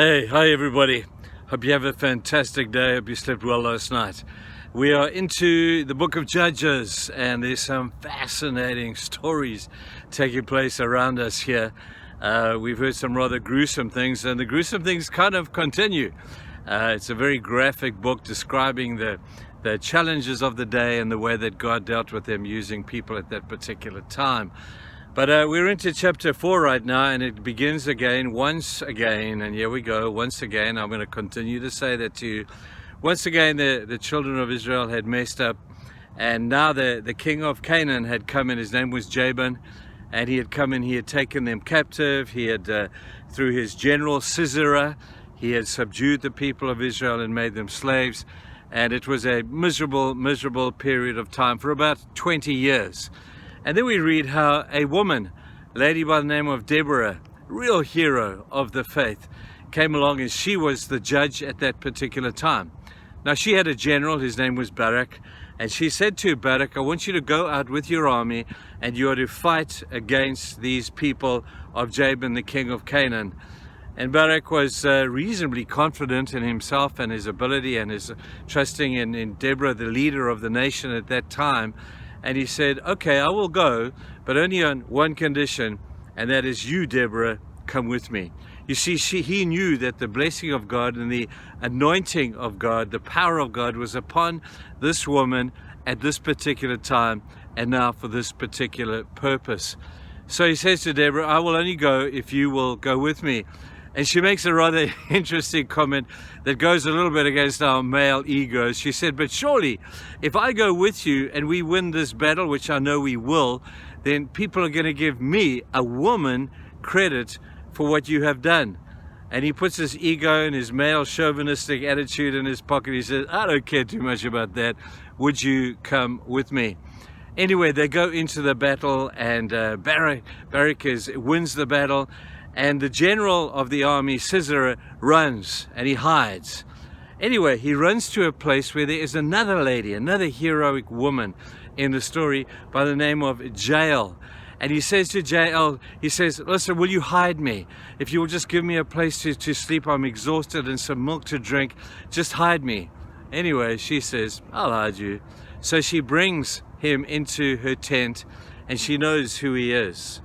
Hi everybody. Hope you have a fantastic day. Hope you slept well last night. We are into the book of Judges, and there's some fascinating stories taking place around us here. We've heard some rather gruesome things, and the gruesome things kind of continue. It's a very graphic book describing the challenges of the day and the way that God dealt with them using people at that particular time. But we're into chapter 4 right now, and it begins again, once again, and here we go, once again. I'm going to continue to say that to you. Once again, the children of Israel had messed up, and now the king of Canaan had come in. His name was Jabin, and he had come in, he had taken them captive. He had, through his general Sisera, he had subdued the people of Israel and made them slaves. And it was a miserable period of time for about 20 years. And then we read how a woman, a lady by the name of Deborah, real hero of the faith, came along, and she was the judge at that particular time. Now she had a general, his name was Barak, and she said to Barak, I want you to go out with your army and you are to fight against these people of Jabin, the king of Canaan. And Barak was reasonably confident in himself and his ability, and his trusting in Deborah, the leader of the nation at that time. And he said, okay, I will go, but only on one condition, and that is you, Deborah, come with me. You see, he knew that the blessing of God and the anointing of God, the power of God, was upon this woman at this particular time, and now for this particular purpose. So he says to Deborah, I will only go if you will go with me. And she makes a rather interesting comment that goes a little bit against our male egos. She said, but surely if I go with you and we win this battle, which I know we will, then people are going to give me, a woman, credit for what you have done. And he puts his ego and his male chauvinistic attitude in his pocket. He says, I don't care too much about that. Would you come with me? Anyway, they go into the battle, and Barak wins the battle. And the general of the army, Sisera, runs and he hides. Anyway, he runs to a place where there is another lady, another heroic woman in the story by the name of Jael. And he says to Jael, he says, listen, will you hide me? If you will just give me a place to sleep, I'm exhausted, and some milk to drink, just hide me. Anyway, she says, I'll hide you. So she brings him into her tent, and she knows who he is.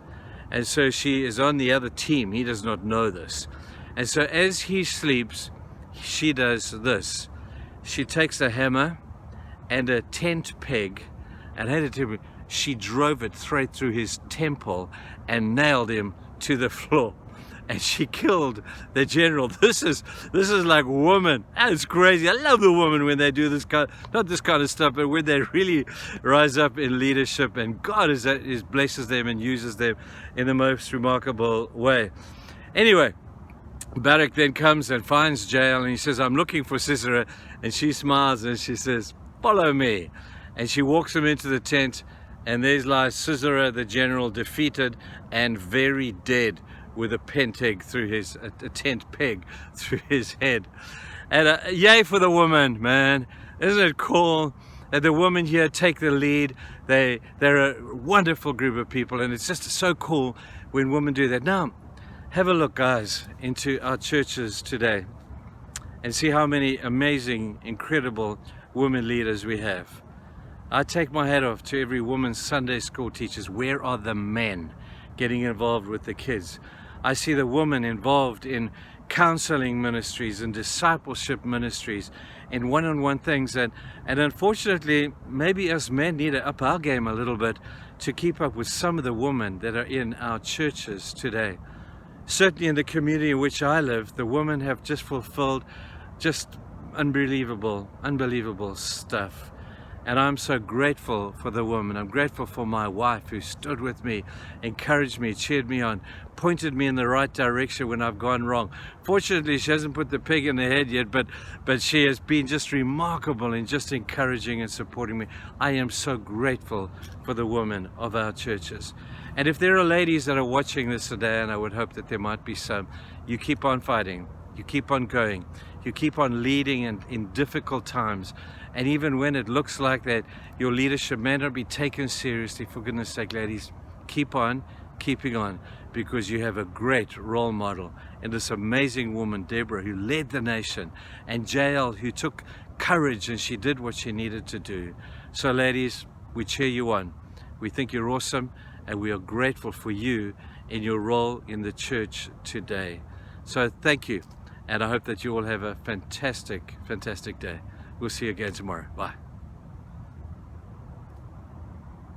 And so she is on the other team. He does not know this. And so as he sleeps, she does this. She takes a hammer and a tent peg, and she drove it straight through his temple and nailed him to the floor. And she killed the general. This is like woman. That's crazy. I love the woman when they do this kind, not this kind of stuff, but when they really rise up in leadership, and God is blesses them and uses them in the most remarkable way. Anyway, Barak then comes and finds Jael, and he says, I'm looking for Sisera. And she smiles and she says, follow me. And she walks him into the tent, and there lies Sisera, the general, defeated and very dead, with a tent peg through his head. And yay for the woman, man. Isn't it cool that the women here take the lead? They're a wonderful group of people, and it's just so cool when women do that. Now, have a look, guys, into our churches today and see how many amazing, incredible women leaders we have. I take my hat off to every woman's Sunday school teachers. Where are the men getting involved with the kids? I see the women involved in counseling ministries and discipleship ministries, in one-on-one things, and unfortunately maybe us men need to up our game a little bit to keep up with some of the women that are in our churches today. Certainly in the community in which I live, the women have just fulfilled just unbelievable stuff. And I'm so grateful for the woman. I'm grateful for my wife, who stood with me, encouraged me, cheered me on, pointed me in the right direction when I've gone wrong. Fortunately, she hasn't put the pig in the head yet, but she has been just remarkable in just encouraging and supporting me. I am so grateful for the women of our churches. And if there are ladies that are watching this today, and I would hope that there might be some, you keep on fighting. You keep on going. You keep on leading in difficult times. And even when it looks like that your leadership may not be taken seriously, for goodness sake, ladies, keep on keeping on. because you have a great role model in this amazing woman, Deborah, who led the nation, and Jael, who took courage and she did what she needed to do. So ladies, we cheer you on. We think you're awesome, and we are grateful for you in your role in the church today. So thank you, and I hope that you all have a fantastic, fantastic day. We'll see you again tomorrow. Bye.